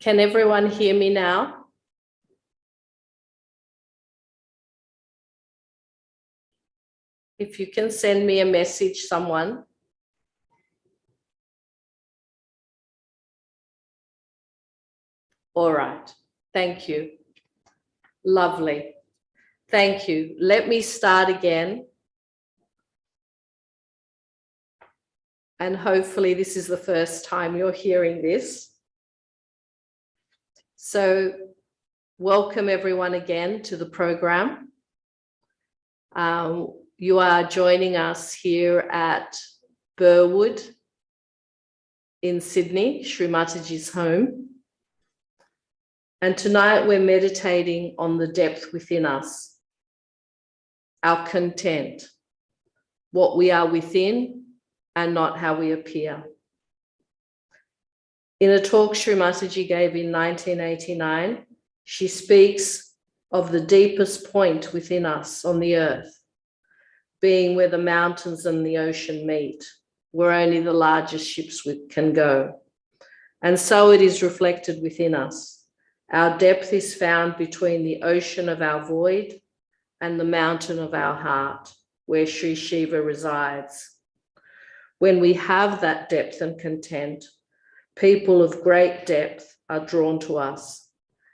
Can everyone hear me now? If you can send me a message, someone. All right. Thank you. Lovely. Thank you. Let me start again. And hopefully this is the first time you're hearing this. So welcome everyone again to the program. You are joining us here at Burwood in Sydney, Shri Mataji's home. And tonight we're meditating on the depth within us, our content, what we are within and not how we appear. In a talk Shri Mataji gave in 1989, she speaks of the deepest point within us on the earth, being where the mountains and the ocean meet, where only the largest ships can go. And so it is reflected within us. Our depth is found between the ocean of our void and the mountain of our heart, where Sri Shiva resides. When we have that depth and content, people of great depth are drawn to us,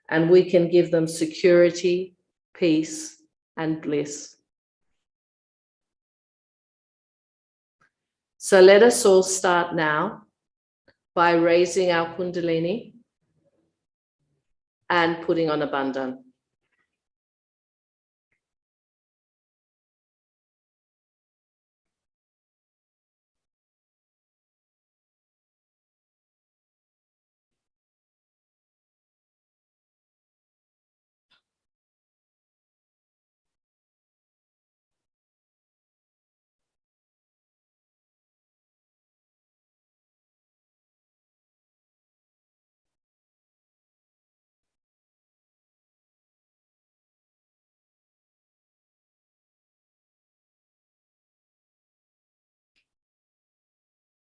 and we can give them security, peace, and bliss. So let us all start now by raising our Kundalini and putting on a bandhan.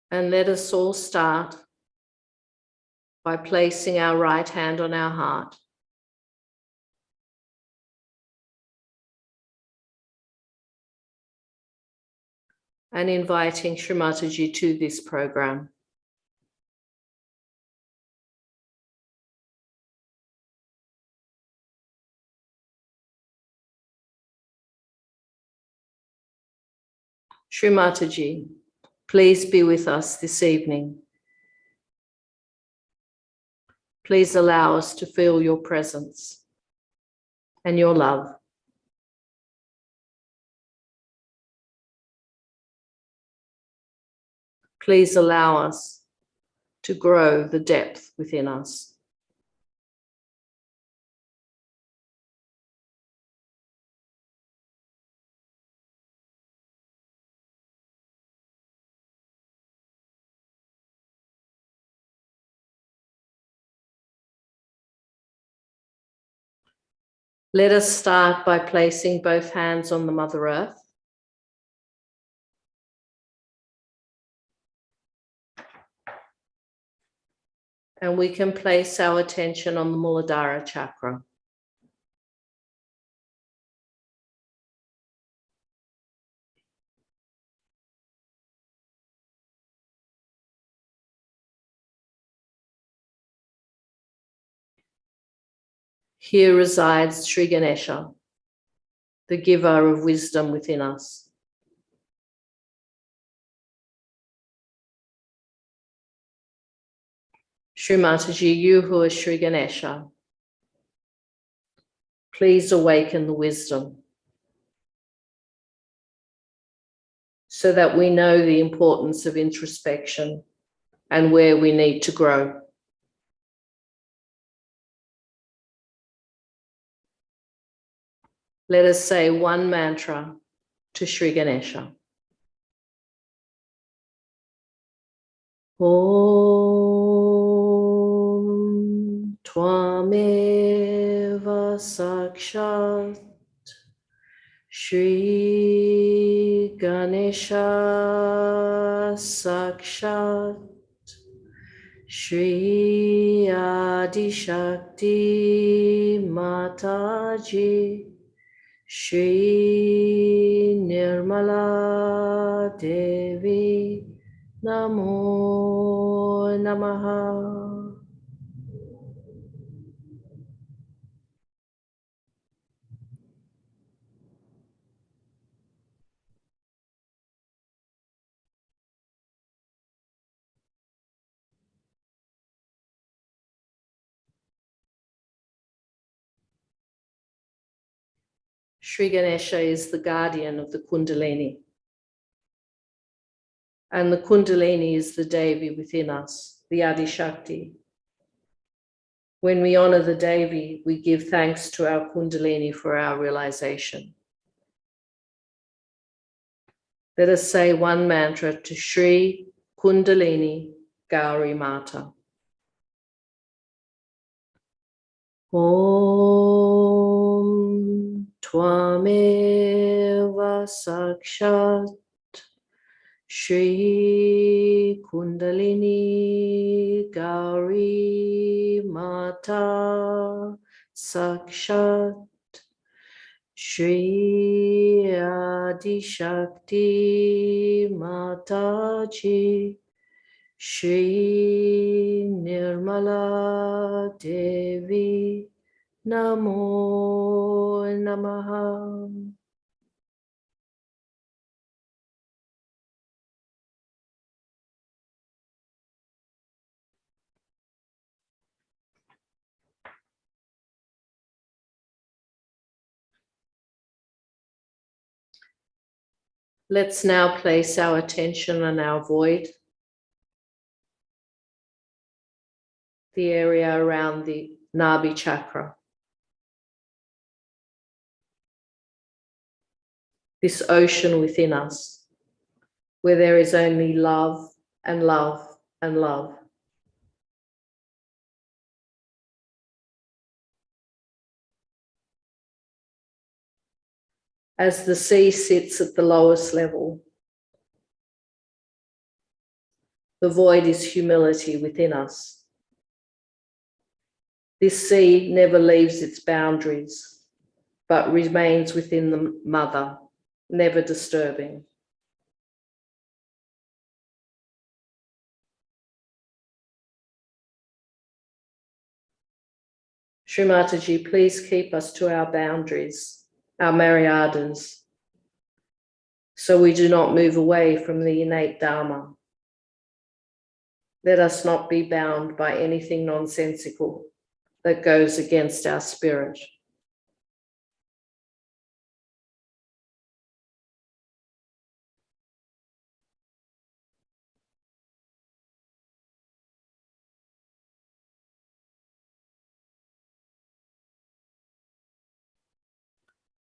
And let us all start by placing our right hand on our heart and inviting Shri Mataji to this program. Shri Mataji, please be with us this evening. Please allow us to feel your presence and your love. Please allow us to grow the depth within us. Let us start by placing both hands on the Mother Earth. And we can place our attention on the Muladhara chakra. Here resides Sri Ganesha, the giver of wisdom within us. Shri Mataji, you who are Sri Ganesha, please awaken the wisdom so that we know the importance of introspection and where we need to grow. Let us say one mantra to Sri Ganesha. Om Tvameva Sakshat Shri Ganesha Sakshat Shri Adi Shakti Mataji Shri Nirmala Devi Namo Namaha. Shri Ganesha is the guardian of the Kundalini. And the Kundalini is the Devi within us, the Adi Shakti. When we honor the Devi, we give thanks to our Kundalini for our realization. Let us say one mantra to Shri Kundalini Gauri Mata. Om Tvameva Sakshat Shri Kundalini Gauri Mata Sakshat Shri Adi Shakti Mataji Shri Nirmala Devi Namo Namaha. Let's now place our attention on our void, the area around the Nabi chakra. This ocean within us, where there is only love and love and love. As the sea sits at the lowest level, the void is humility within us. This sea never leaves its boundaries, but remains within the mother, never disturbing. Shri Mataji, please keep us to our boundaries, our maryadas, so we do not move away from the innate Dharma. Let us not be bound by anything nonsensical that goes against our spirit.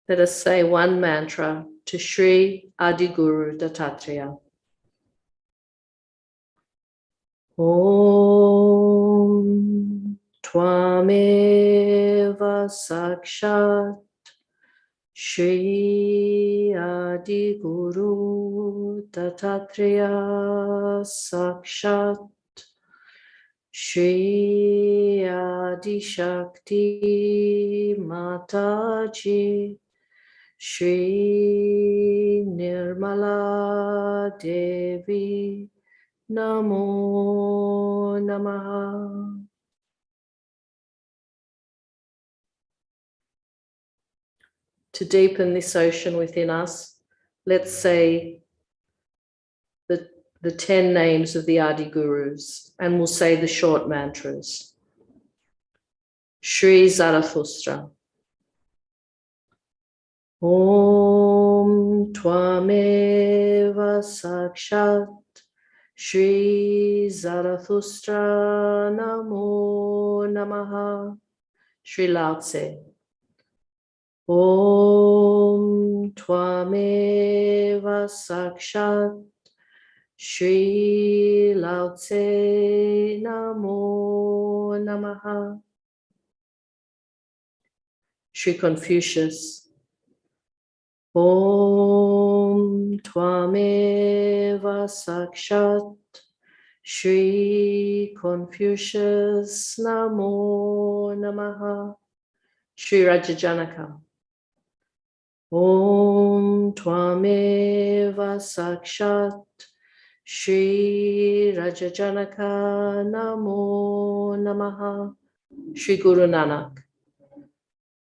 Let us say one mantra to Shri Adiguru Dattatreya. Om Tvameva Sakshat Shri Adiguru Dattatreya Sakshat Shri Adishakti Mataji Shri Nirmala Devi Namo Namaha. To deepen this ocean within us, let's say the 10 names of the Adi Gurus, and we'll say the short mantras. Shri Zarathustra. Om Tvameva Sakshat Shri Zarathustra Namo Namaha. Shri Lao Tse. Om Tvameva Sakshat Shri Lao Tse Namo Namaha. Shri Confucius. Om Tvameva Sakshat Shri Confucius Namo Namaha. Shri Rajajanaka. Om Tvameva Sakshat Shri Rajajanaka Namo Namaha. Shri Guru Nanak.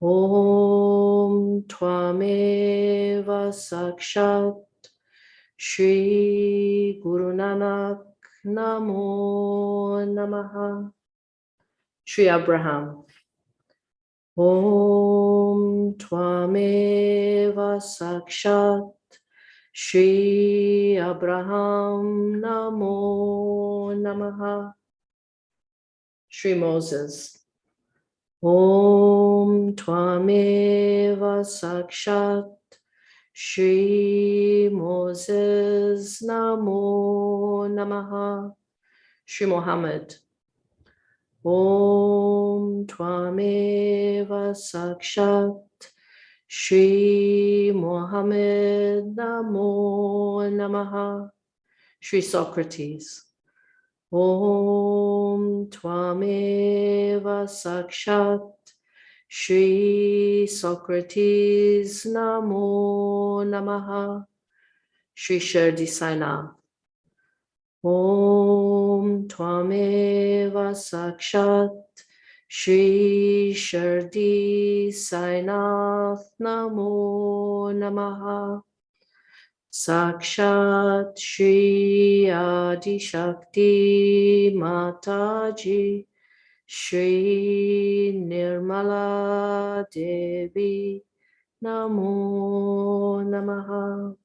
Om Tvameva Sakshat Shri Guru Nanak Namo Namaha. Shri Abraham. Om Tvameva Sakshat Shri Abraham Namo Namaha. Shri Moses. Om Tvameva Sakshat Shri Moses Namo Namaha. Shri Muhammad. Om Tvameva Sakshat Shri Muhammad Namo Namaha. Shri Socrates. Om Tvameva Sakshat Shri Socrates Namo Namaha. Shri Shirdi Sainath. Om Tvameva Sakshat Shri Shardi Sainath Namo Namaha. Sakshat Shri Adi Shakti Mataji Shri Nirmala Devi Namo Namaha.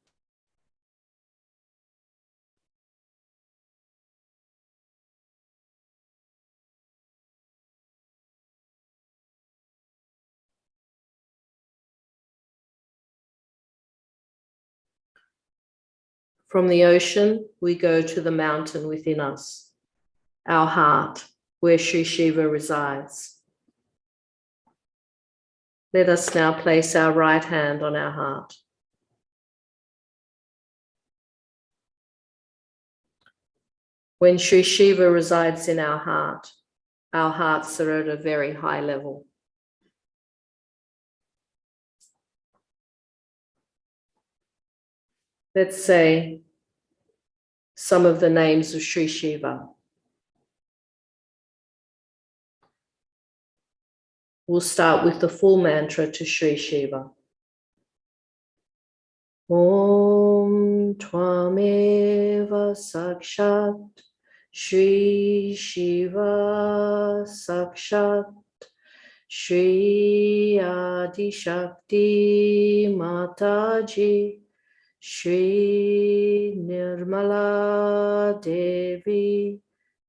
From the ocean, we go to the mountain within us, our heart, where Sri Shiva resides. Let us now place our right hand on our heart. When Sri Shiva resides in our hearts are at a very high level. Let's say some of the names of Sri Shiva. We'll start with the full mantra to Sri Shiva. Om Tvameva Sakshat Shri Shiva Sakshat Shri Adi Shakti Mataji Shri Nirmala Devi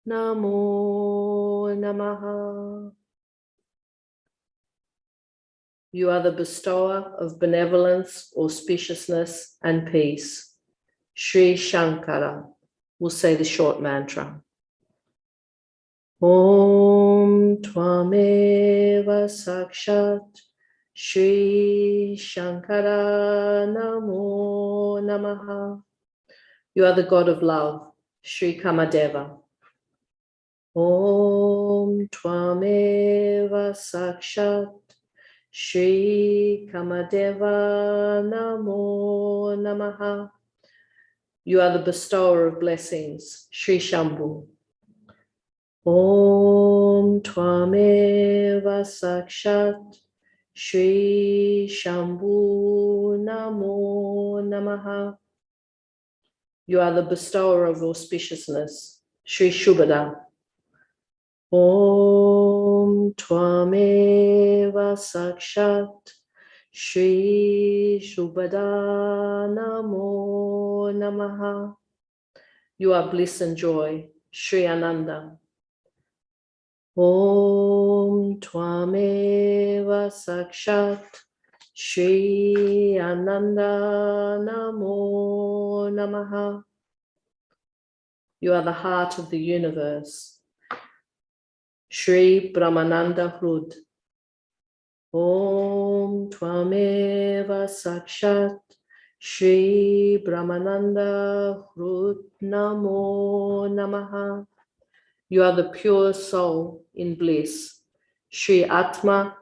Namo Namaha. You are the bestower of benevolence, auspiciousness, and peace. Shri Shankara. We'll say the short mantra. Om Tvameva Sakshat Shri Shankara Namo Namaha. You are the God of love, Shri Kamadeva. Om Tvameva Sakshat Shri Kamadeva Namo Namaha. You are the bestower of blessings, Shri Shambhu. Om Tvameva Sakshat Shri Shambhu Namo Namaha. You are the bestower of auspiciousness, Shri Shubhada. Om Tvameva Sakshat Shri Shubhada Namo Namaha. You are bliss and joy, Shri Ananda. Om Tvameva Sakshat Shri Ananda Namo Namaha. You are the heart of the universe, Shri Brahmananda Hrud. Om Tvameva Sakshat Shri Brahmananda Hrud Namo Namaha. You are the pure soul in bliss, Shri Atma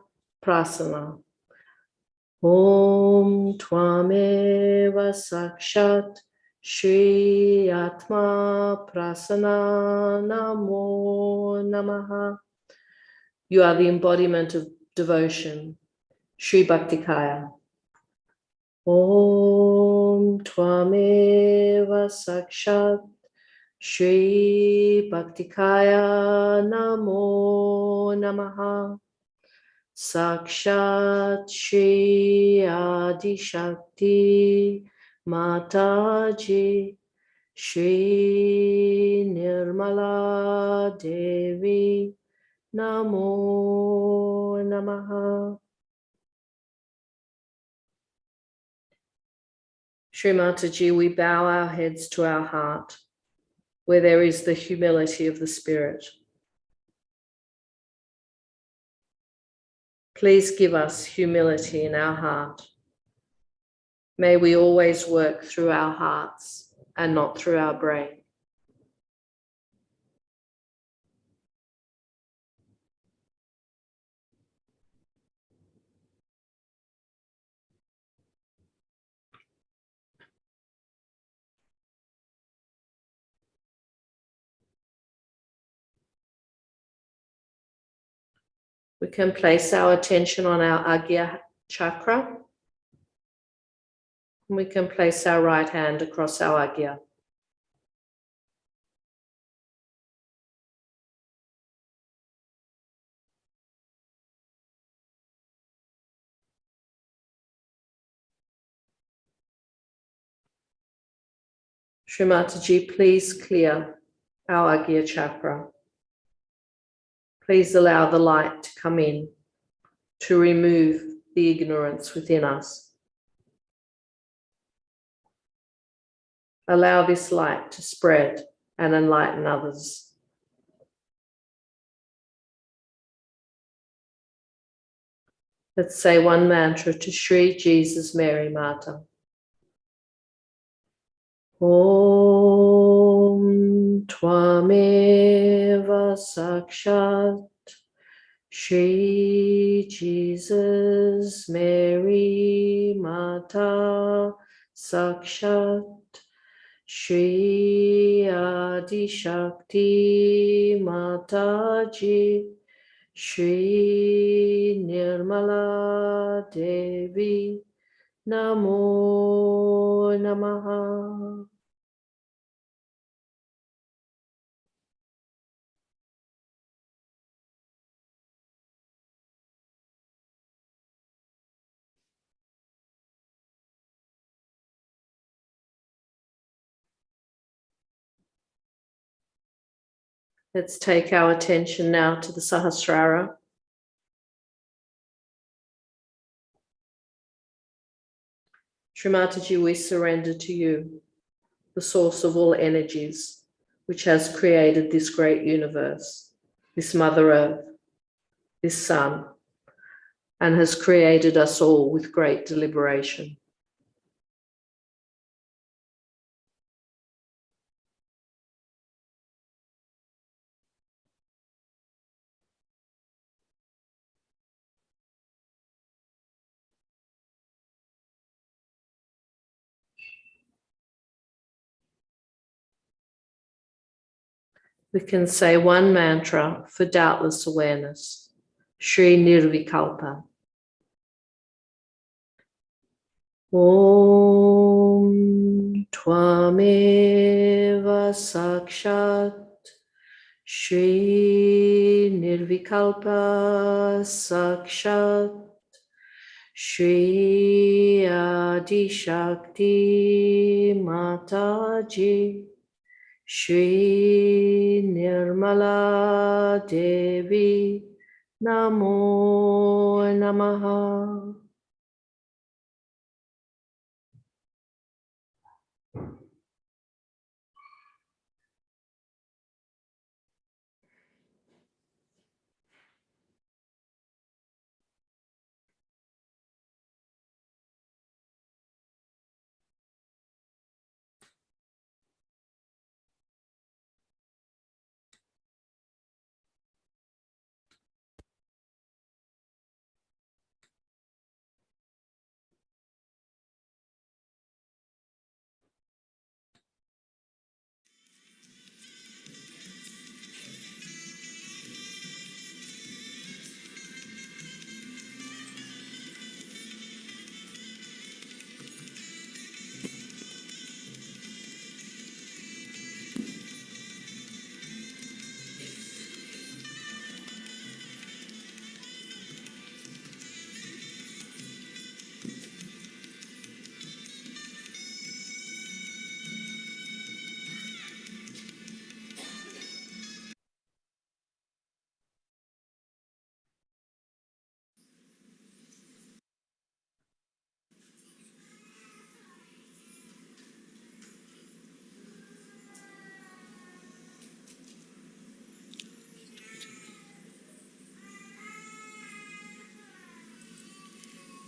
Prasana. Om Tvameva Sakshat Shri Atma Prasana Namo Namaha. You are the embodiment of devotion, Shri Bhaktikaya. Om Tvameva Sakshat Shri Bhaktikaya Namo Namaha. Sakshat Shri Adi Shakti Mataji Shri Nirmala Devi Namo Namaha. Shri Mataji, we bow our heads to our heart, where there is the humility of the spirit. Please give us humility in our heart. May we always work through our hearts and not through our brain. We can place our attention on our Agya chakra. And we can place our right hand across our Agya. Shri Mataji, please clear our Agya chakra. Please allow the light to come in to remove the ignorance within us. Allow this light to spread and enlighten others. Let's say one mantra to Shri Jesus Mary Mata. Om Tvameva Sakshat Shri Jesus Mary Mata Sakshat Shri Adi Shakti Mataji Shri Nirmala Devi Namo Namaha. Let's take our attention now to the Sahasrara. Shri Mataji, we surrender to you, the source of all energies, which has created this great universe, this Mother Earth, this Sun, and has created us all with great deliberation. We can say one mantra for doubtless awareness, Shri Nirvikalpa. Om Tvameva Sakshat Shri Nirvikalpa Sakshat Shri Adi Shakti Mataji Shri Nirmala Devi Namo Namaha.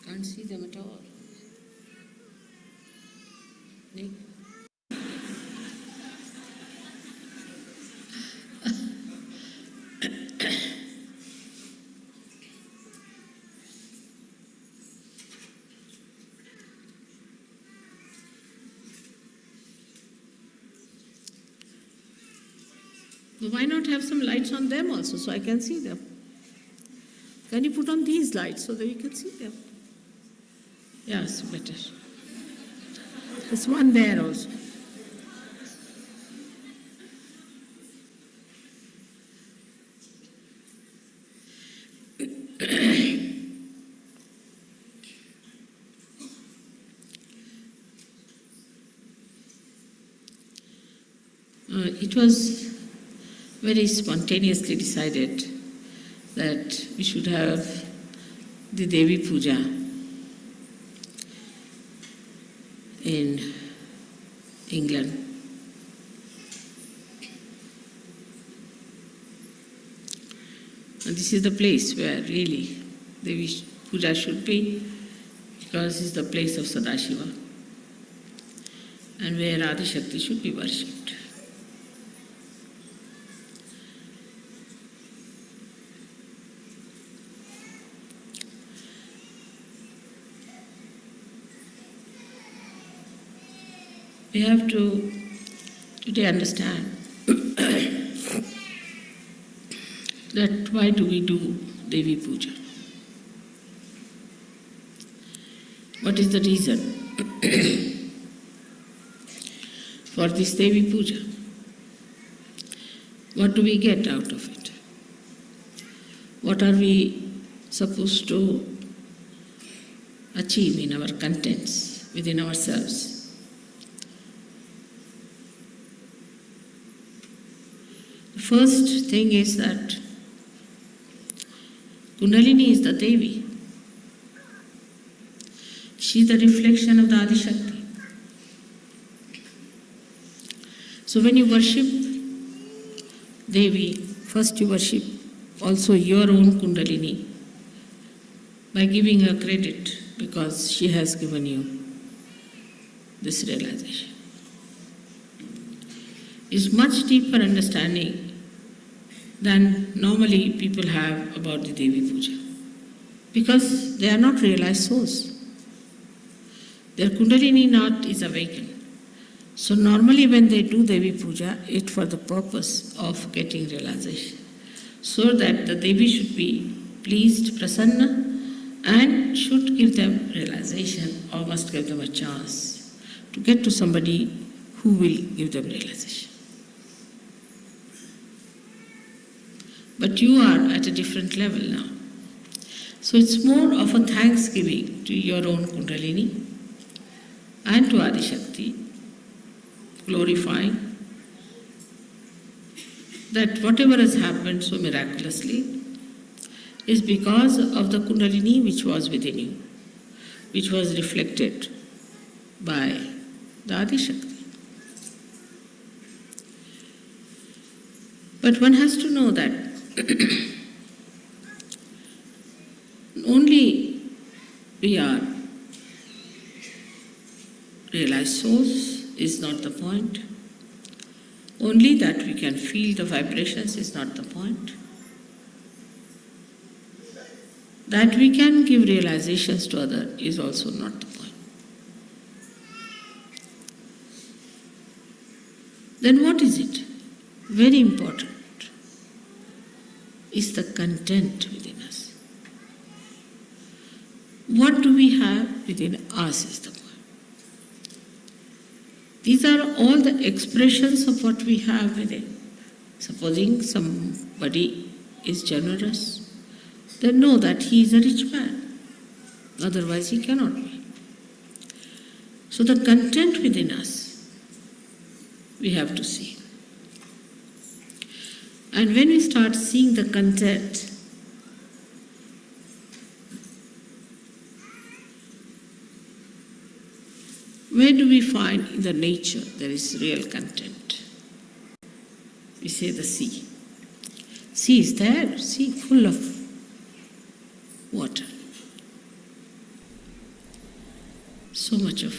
Can't see them at all. Nick? Why not have some lights on them also so I can see them? Can you put on these lights so that you can see them? Yes, better. There's one there also. It was very spontaneously decided that we should have the Devi puja in England. And this is the place where really Devi puja should be, because it's the place of Sadashiva and where Adi Shakti should be worshipped. We have to today understand that why do we do Devi Puja? What is the reason for this Devi Puja? What do we get out of it? What are we supposed to achieve in our contents, within ourselves? The first thing is that Kundalini is the Devi. She is the reflection of the Adi Shakti. So when you worship Devi, first you worship also your own Kundalini by giving her credit, because she has given you this realization. It's much deeper understanding than normally people have about the Devi Puja, because they are not realized souls. Their Kundalini knot is awakened. So normally when they do Devi Puja, it's for the purpose of getting realization, so that the Devi should be pleased, prasanna, and should give them realization, or must give them a chance to get to somebody who will give them realization. But you are at a different level now. So it's more of a thanksgiving to your own Kundalini and to Adi Shakti, glorifying that whatever has happened so miraculously is because of the Kundalini which was within you, which was reflected by the Adi Shakti. But one has to know that only we are realized souls is not the point. Only that we can feel the vibrations is not the point. That we can give realizations to others is also not the point. Then what is it? Very important is the content within us. What do we have within us is the point. These are all the expressions of what we have within. Supposing somebody is generous, then know that he is a rich man. Otherwise he cannot be. So the content within us, we have to see. And when we start seeing the content, where do we find in the nature there is real content? We say the sea. Sea is there, sea full of water. So much of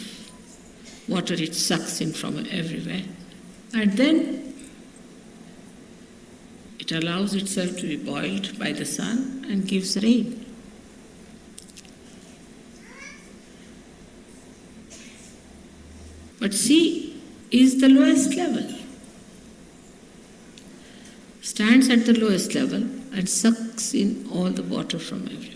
water it sucks in from everywhere. And then it allows itself to be boiled by the sun and gives rain. But sea is the lowest level, stands at the lowest level and sucks in all the water from everywhere.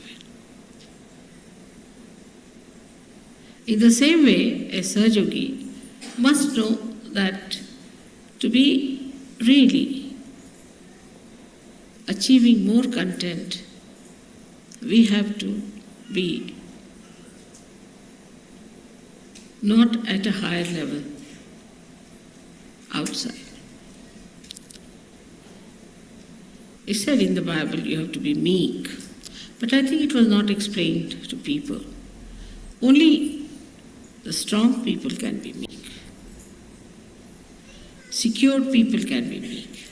In the same way, a Sahaja Yogi must know that to be really achieving more content, we have to be not at a higher level outside. It said in the Bible you have to be meek, but I think it was not explained to people. Only the strong people can be meek. Secured people can be meek.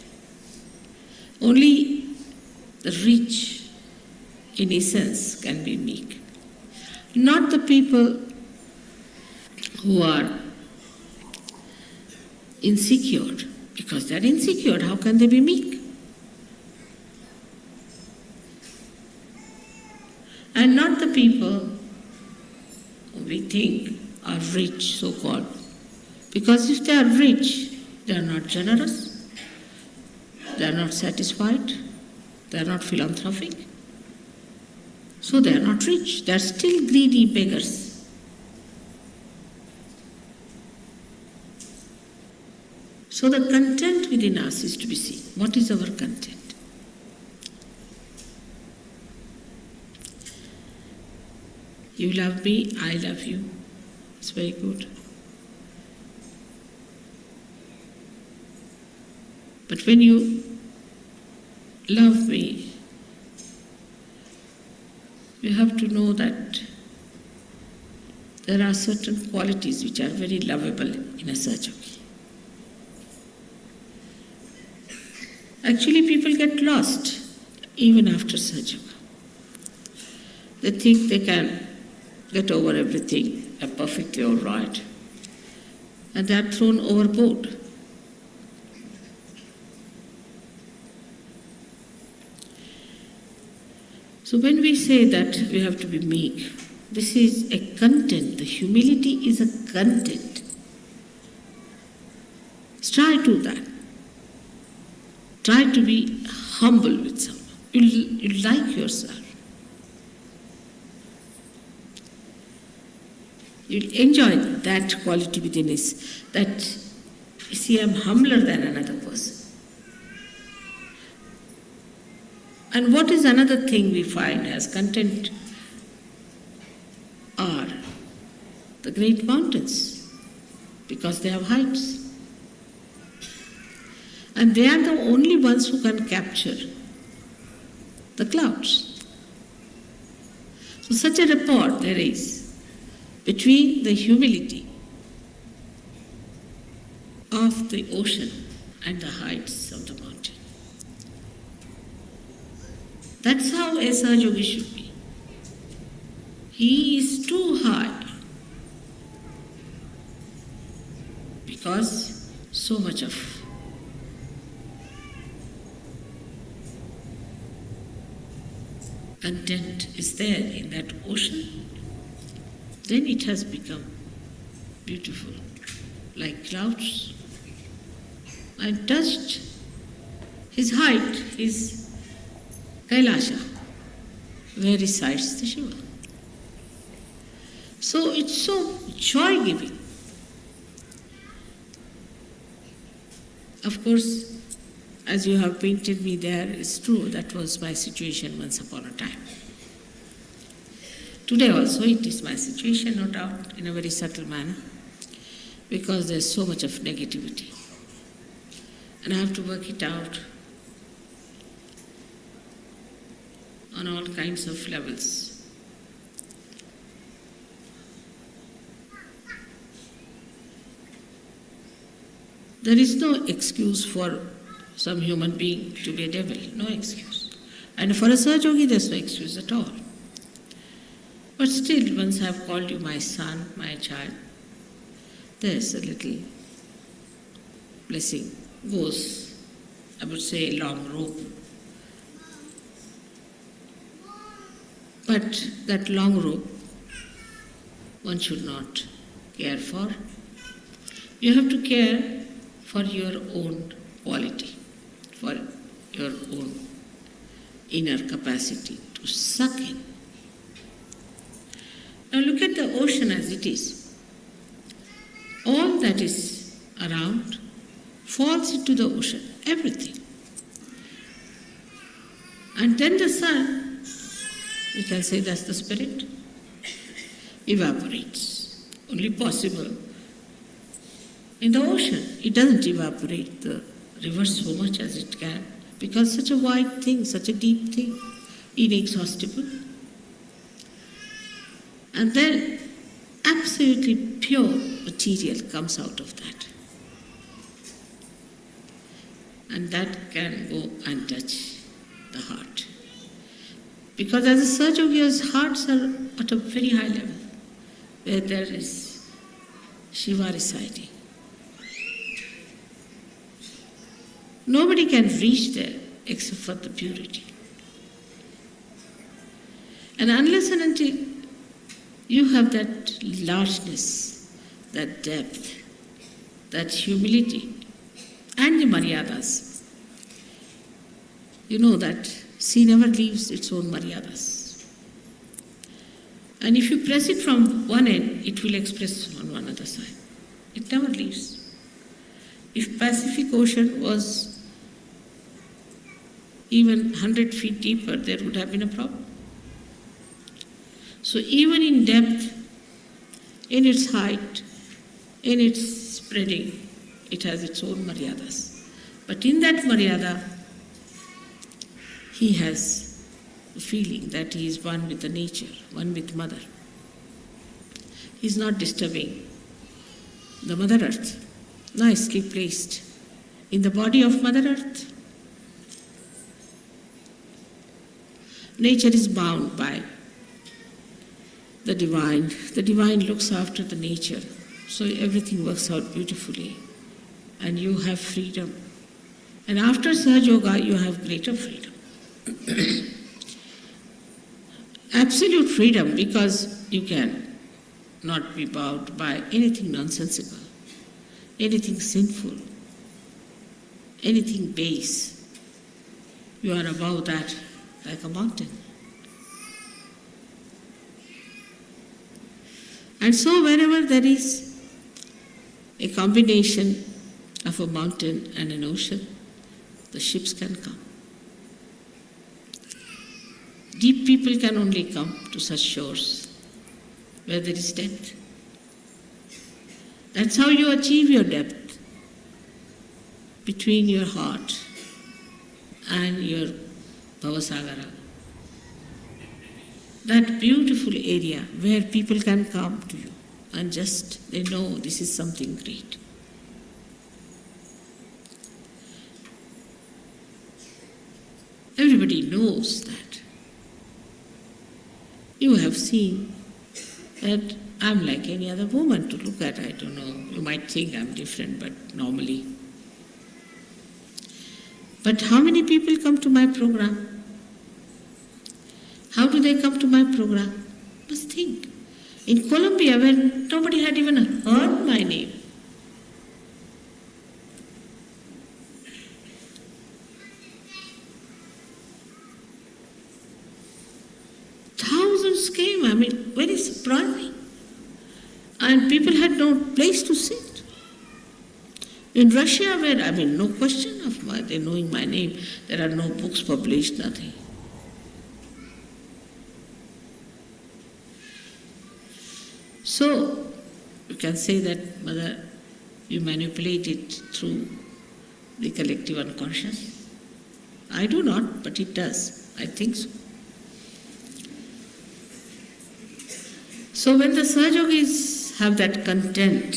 Only the rich, in essence, can be meek. Not the people who are insecure. Because they are insecure, how can they be meek? And not the people who we think are rich, so-called. Because if they are rich, they are not generous, they are not satisfied, they are not philanthropic. So they are not rich, they are still greedy beggars. So the content within us is to be seen. What is our content? You love me, I love you. It's very good. But when you love me, you have to know that there are certain qualities which are very lovable in a Sahaja Yogi. Actually, people get lost even after Sahaja Yoga. They think they can get over everything, are perfectly all right, and they are thrown overboard. So when we say that we have to be meek, this is a content. The humility is a content. Try to that. Try to be humble with someone. You'll like yourself. You'll enjoy that quality within us, that, you see, I'm humbler than another person. And what is another thing we find as content are the great mountains, because they have heights. And they are the only ones who can capture the clouds. So such a rapport there is between the humility of the ocean and the heights of the mountain. That's how a Sahaja Yogi should be. He is too high because so much of content is there in that ocean. Then it has become beautiful, like clouds. I touched his height, his Kailasha, where resides the Shiva. So it's so joy-giving. Of course, as you have painted me there, it's true, that was my situation once upon a time. Today also it is my situation, no doubt, in a very subtle manner, because there's so much of negativity. And I have to work it out on all kinds of levels. There is no excuse for some human being to be a devil, no excuse. And for a Sahaja Yogi, there's no excuse at all. But still, once I have called you my son, my child, there's a little blessing, goes, I would say, a long rope. But that long rope, one should not care for. You have to care for your own quality, for your own inner capacity to suck in. Now look at the ocean as it is. All that is around falls into the ocean, everything. And then the sun, we can say that's the spirit, evaporates. Only possible in the ocean. It doesn't evaporate the river so much as it can, because such a wide thing, such a deep thing, inexhaustible. And then absolutely pure material comes out of that. And that can go and touch the heart. Because as a Sahaja Yogi's hearts are at a very high level, where there is Shiva residing. Nobody can reach there except for the purity. And unless and until you have that largeness, that depth, that humility, and the maryadas, you know that sea never leaves its own maryadas. And if you press it from one end, it will express on one other side. It never leaves. If Pacific Ocean was even 100 feet deeper, there would have been a problem. So even in depth, in its height, in its spreading, it has its own maryadas. But in that maryada, he has a feeling that he is one with the nature, one with Mother. He is not disturbing the Mother Earth, nicely placed in the body of Mother Earth. Nature is bound by the divine. The divine looks after the nature, so everything works out beautifully, and you have freedom. And after Sahaja Yoga, you have greater freedom. Absolute freedom, because you can not be bound by anything nonsensical, anything sinful, anything base. You are above that like a mountain. And so wherever there is a combination of a mountain and an ocean, the ships can come. Deep people can only come to such shores where there is depth. That's how you achieve your depth, between your heart and your Bhavasagara. That beautiful area where people can come to you and just, they know this is something great. Everybody knows that. You have seen that I'm like any other woman to look at. I don't know, you might think I'm different, but normally. But how many people come to my program? How do they come to my program? Just think. In Colombia, where nobody had even heard my name, thousands came, very surprising. And people had no place to sit. In Russia, where, no question of they knowing my name, there are no books published, nothing. So, you can say that, Mother, you manipulate it through the collective unconscious. I do not, but it does. I think so. So when the Sahaja Yogis have that content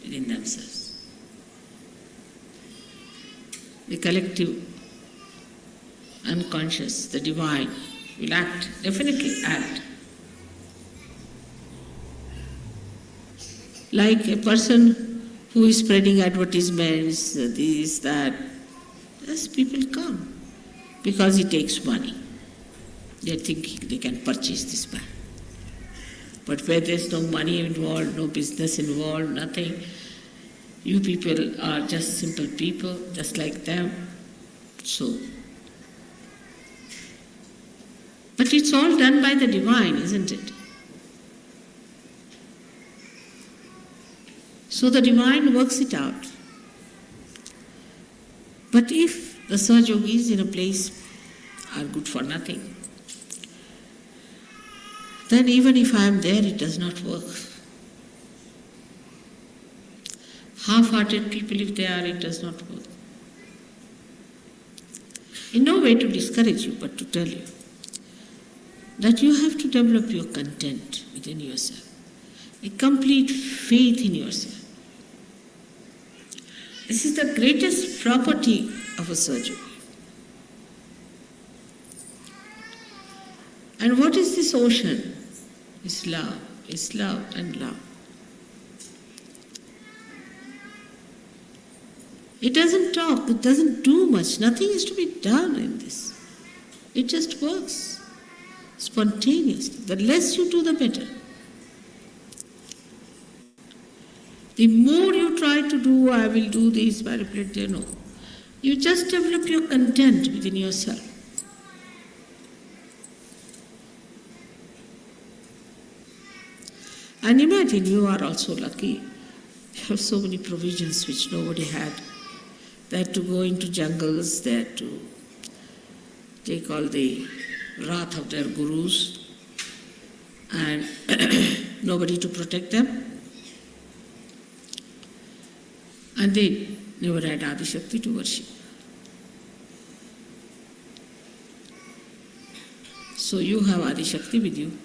within themselves, the collective unconscious, the divine, will act, definitely act. Like a person who is spreading advertisements, this, that, yes, people come because he takes money. They think they can purchase this man. But where there's no money involved, no business involved, nothing, you people are just simple people, just like them. So, But it's all done by the divine, isn't it? So the divine works it out. But if the Sahaja Yogis in a place are good for nothing, then even if I am there, it does not work. Half-hearted people, if they are, it does not work. In no way to discourage you, but to tell you that you have to develop your content within yourself, a complete faith in yourself. This is the greatest property of a Sahaja Yogi. And what is this ocean? It's love. It's love and love. It doesn't talk, it doesn't do much, nothing is to be done in this. It just works spontaneously. The less you do, the better. The more you try to do, I will do this, manipulate, no. You just develop your content within yourself. And imagine you are also lucky. You have so many provisions which nobody had. They had to go into jungles, they had to take all the wrath of their gurus and nobody to protect them. And they never had Adi Shakti to worship. So you have Adi Shakti with you,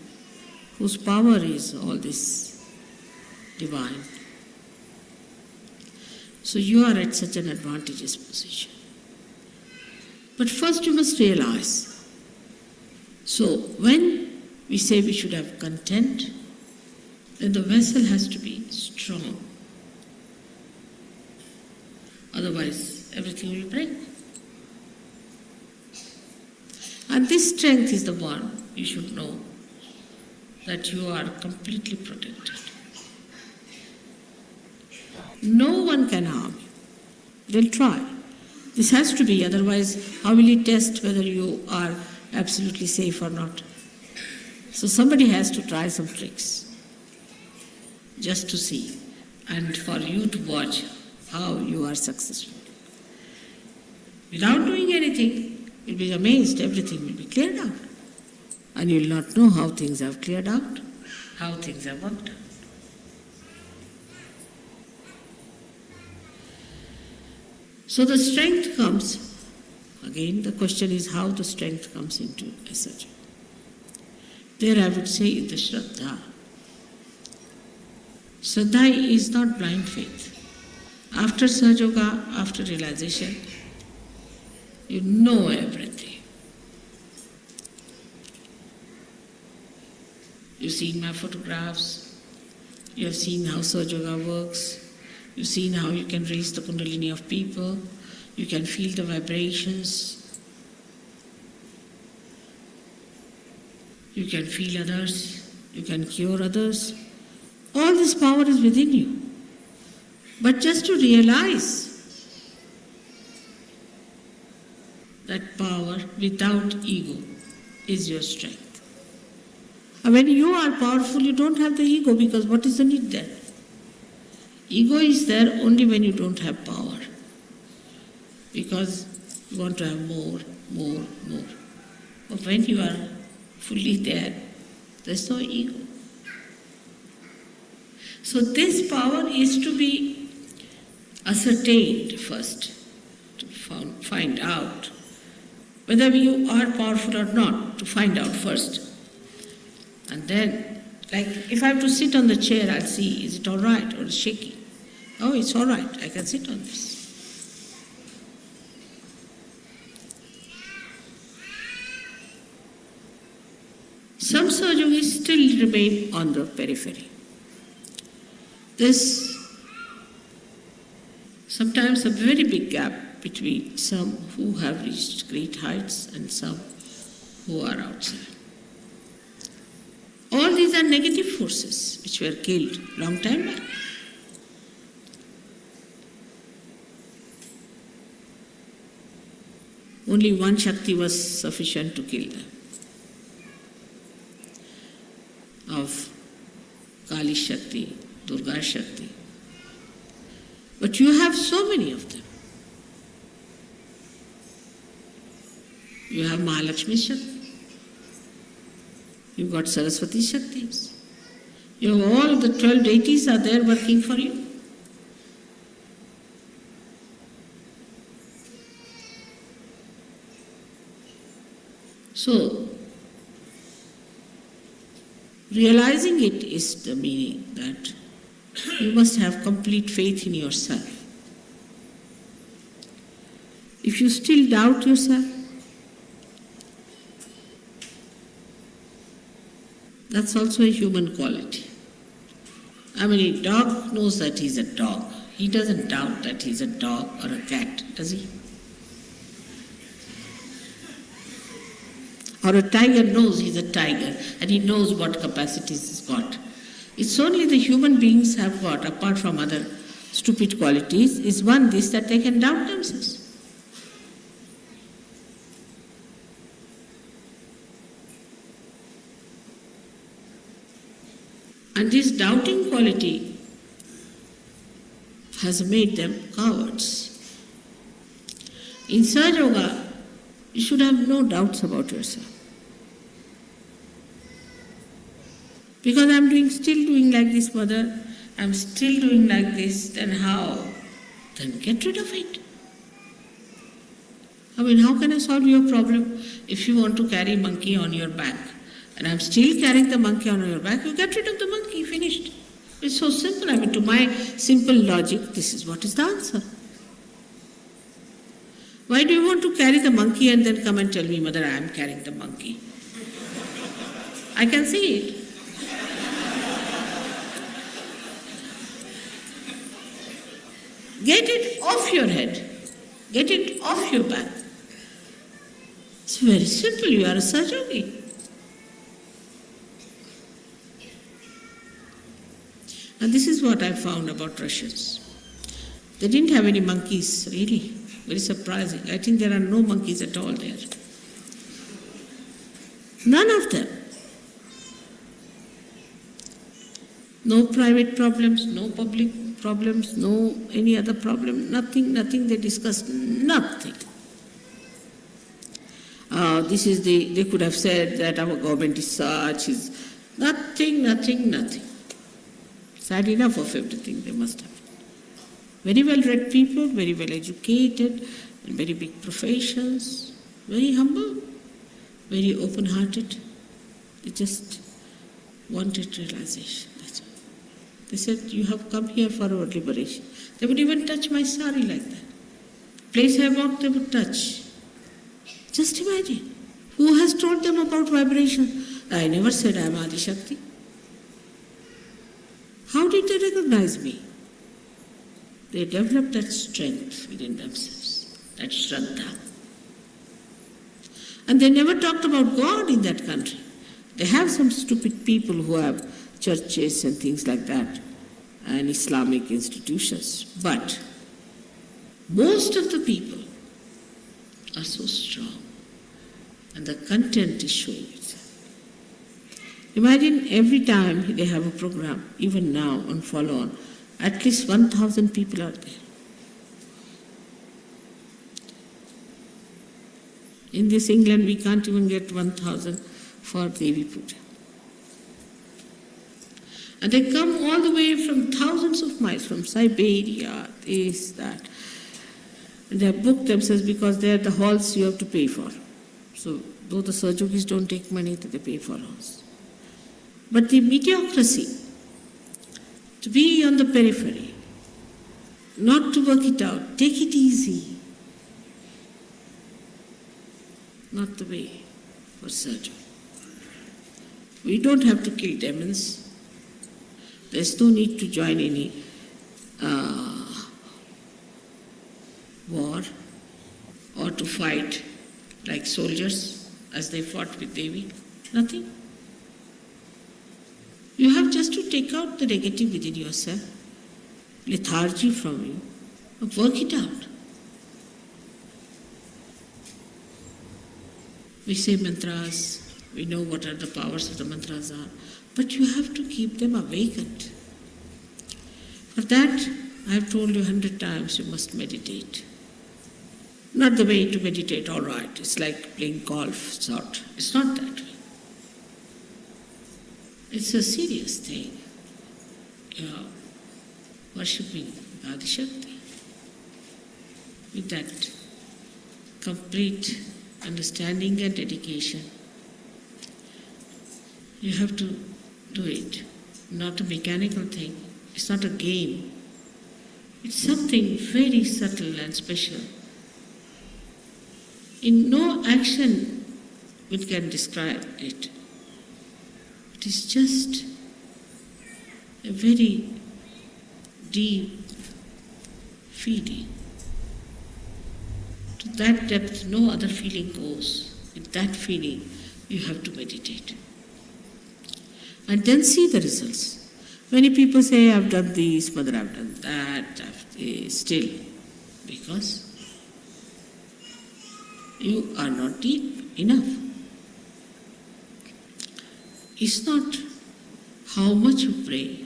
whose power is all this divine. So you are at such an advantageous position. But first you must realize. So when we say we should have content, then the vessel has to be strong. Otherwise, everything will break. And this strength is the one you should know that you are completely protected. No one can harm you. They'll try. This has to be, otherwise, how will you test whether you are absolutely safe or not? So somebody has to try some tricks just to see and for you to watch how you are successful. Without doing anything, you'll be amazed, everything will be cleared out. And you'll not know how things have cleared out, how things have worked out. So the strength comes, again the question is how the strength comes into a Sahaja. There I would say the Shraddha. Shraddha is not blind faith. After Sahaja Yoga, after realization, you know everything. You've seen my photographs, you have seen how Sahaja Yoga works, you've seen how you can raise the Kundalini of people, you can feel the vibrations, you can feel others, you can cure others. All this power is within you. But just to realize that power without ego is your strength. And when you are powerful, you don't have the ego, because what is the need there? Ego is there only when you don't have power, because you want to have more. But when you are fully there, there's no ego. So this power is to be ascertained first, to find out whether you are powerful or not, to find out first. And then, like if I have to sit on the chair, I'll see, is it all right or is it shaky? Oh, it's all right, I can sit on this. Some Sahaja Yogis still remain on the periphery. There's sometimes a very big gap between some who have reached great heights and some who are outside. All these are negative forces which were killed long time back. Only one Shakti was sufficient to kill them. of Kali Shakti, Durga Shakti. But you have so many of them. You have Mahalakshmi Shakti. You've got Saraswati Shaktis. You have all the 12 deities are there working for you. So, realizing it is the meaning that you must have complete faith in yourself. If you still doubt yourself, that's also a human quality. I mean, a dog knows that he's a dog. He doesn't doubt that he's a dog or a cat, does he? Or a tiger knows he's a tiger and he knows what capacities he's got. It's only the human beings have got, apart from other stupid qualities, is one this that they can doubt themselves. And this doubting quality has made them cowards. In Sahaja Yoga, you should have no doubts about yourself. Because I'm still doing like this, mother, I'm still doing like this, then how? Then get rid of it. I mean, how can I solve your problem if you want to carry monkey on your back? And I'm still carrying the monkey on your back, you get rid of the monkey, finished. It's so simple. I mean, to my simple logic, this is what is the answer. Why do you want to carry the monkey and then come and tell me, mother, I am carrying the monkey? I can see it. Get it off your head. Get it off your back. It's very simple. You are a Sahaja Yogi. And this is what I found about Russians. They didn't have any monkeys, really. Very surprising. I think there are no monkeys at all there. None of them. No private problems, no public problems, no any other problem, nothing they discussed, nothing. They could have said that our government is such, is nothing. Sad enough of everything they must have. Very well read people, very well educated, in very big professions, very humble, very open hearted. They just wanted realization. That's all. They said, you have come here for our liberation. They would even touch my sari like that. Place I walked, they would touch. Just imagine. Who has told them about vibration? I never said I am Adi Shakti. How did they recognize me? They developed that strength within themselves, that Shraddha. And they never talked about God in that country. They have some stupid people who have churches and things like that, and Islamic institutions. But most of the people are so strong, and the content is showing itself. Imagine every time they have a program, even now on follow-on, at least 1,000 people are there. In this England, we can't even get 1,000 for Devi puja. And they come all the way from thousands of miles, from Siberia, this, that. And they have booked themselves because they are the halls you have to pay for. So, though the Sahaja Yogis don't take money, they pay for halls. But the mediocrity, to be on the periphery, not to work it out, take it easy, not the way for Sahaja. We don't have to kill demons. There's no need to join any war or to fight like soldiers as they fought with Devi. Nothing. You have just to take out the negative within yourself, lethargy from you, and work it out. We say mantras, We know what are the powers of the mantras are, but you have to keep them awakened. For that, I have told you 100 times, you must meditate. Not the way to meditate, all right, it's like playing golf, sort. It's not that way. It's a serious thing. You are worshipping Adi Shakti with that complete understanding and dedication. You have to do it, not a mechanical thing. It's not a game. It's something very subtle and special. In no action we can describe it. It is just a very deep feeling. To that depth, no other feeling goes. With that feeling, you have to meditate. And then see the results. Many people say, I've done this, Mother, I've done that, still. Because you are not deep enough. It's not how much you pray.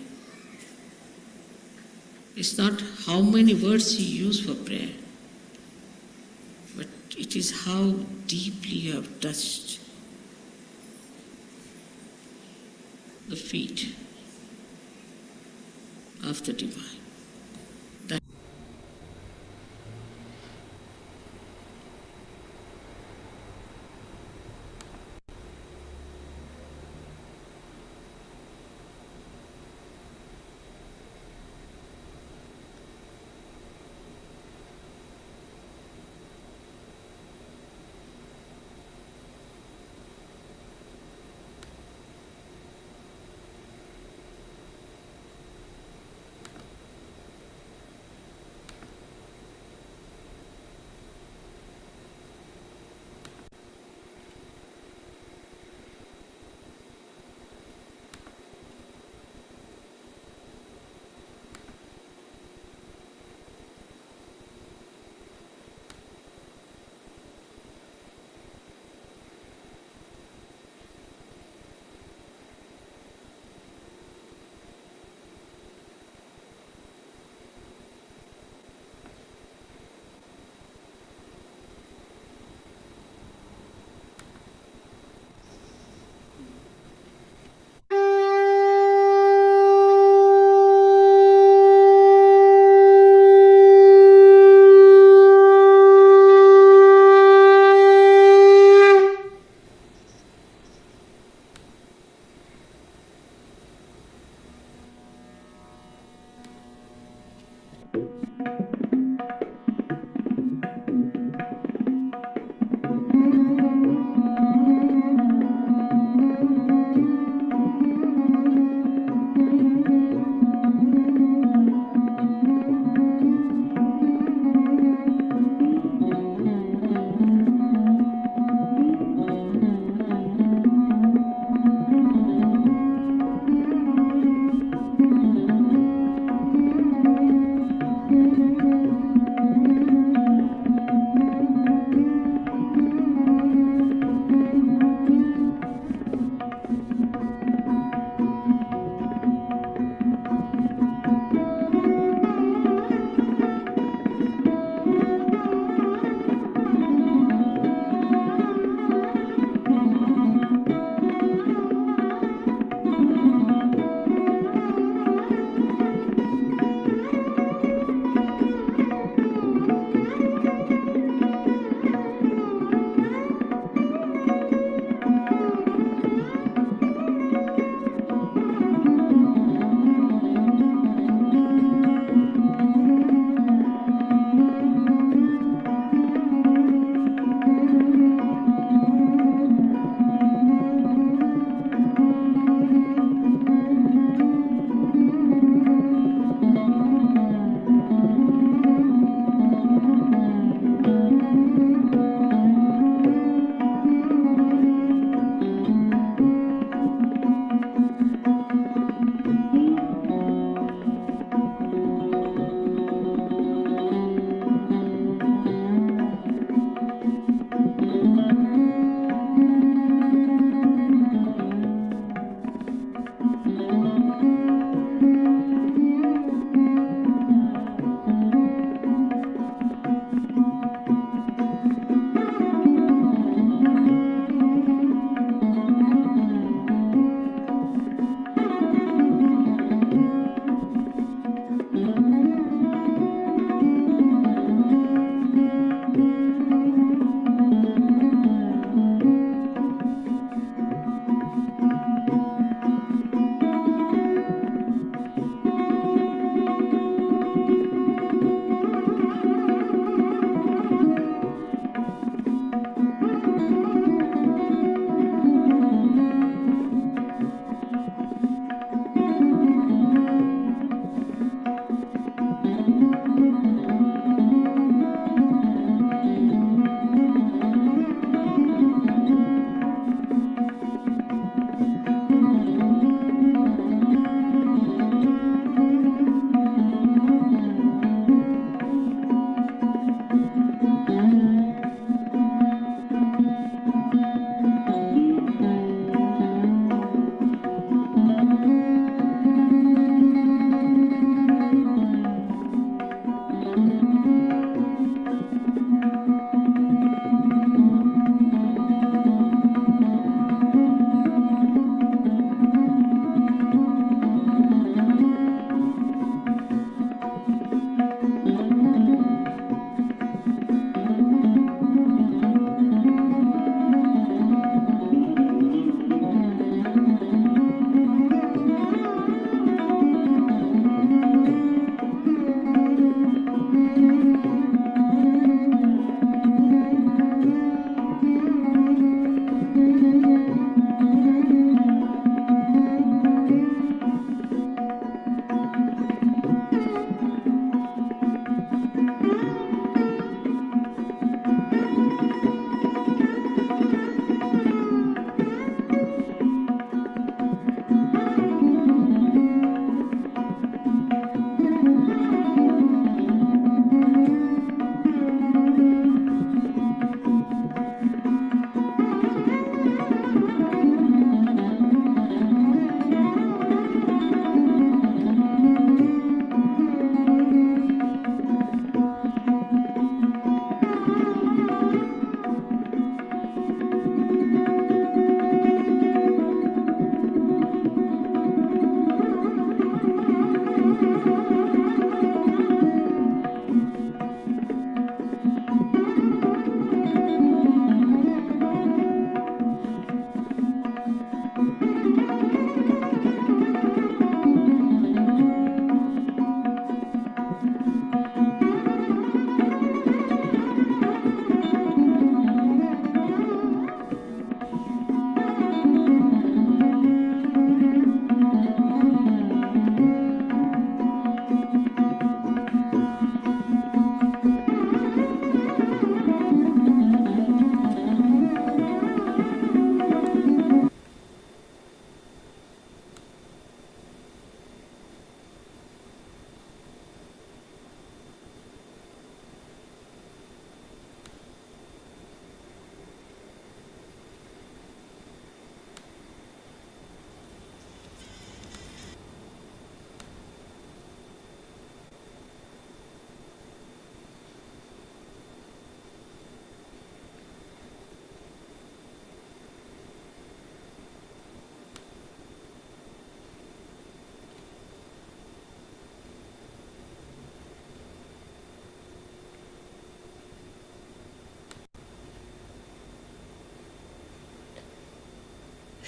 It's not how many words you use for prayer. But it is how deeply you have touched the feet of the Divine.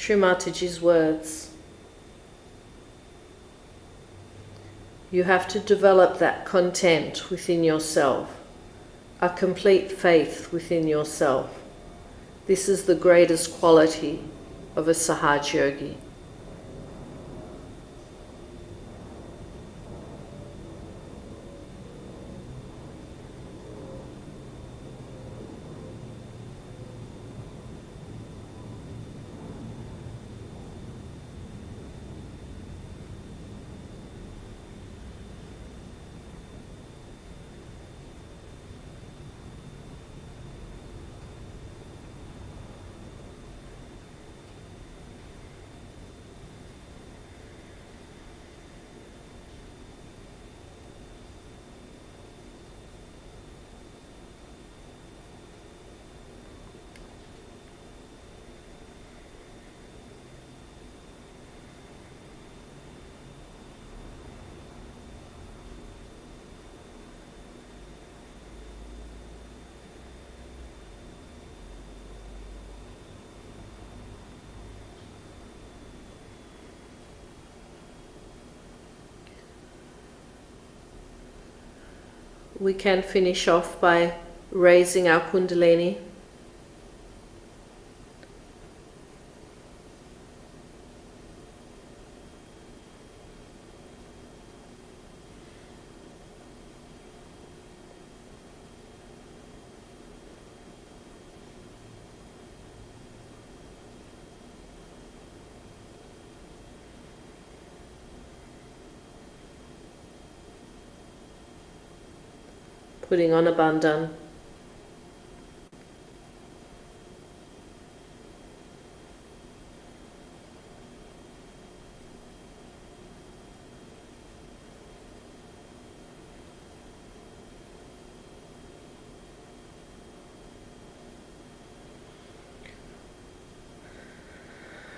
Shri Mataji's words. You have to develop that content within yourself, a complete faith within yourself. This is the greatest quality of a Sahaja Yogi. We can finish off by raising our Kundalini. Putting on a bandhan.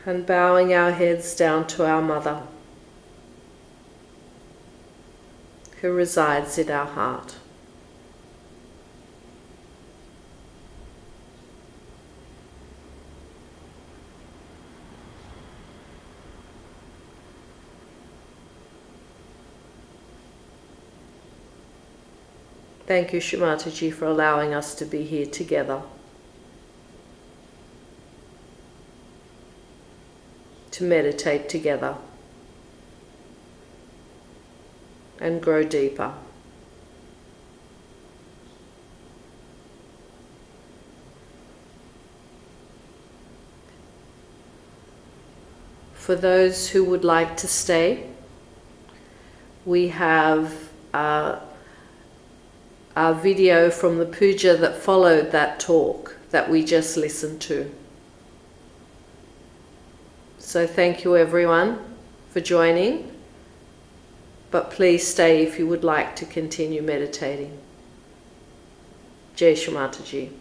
And bowing our heads down to our Mother, who resides in our heart. Thank you, Shri Mataji, for allowing us to be here together, to meditate together and grow deeper. For those who would like to stay, we have our video from the puja that followed that talk that we just listened to. So thank you everyone for joining, but please stay if you would like to continue meditating. Jai Shri Mataji.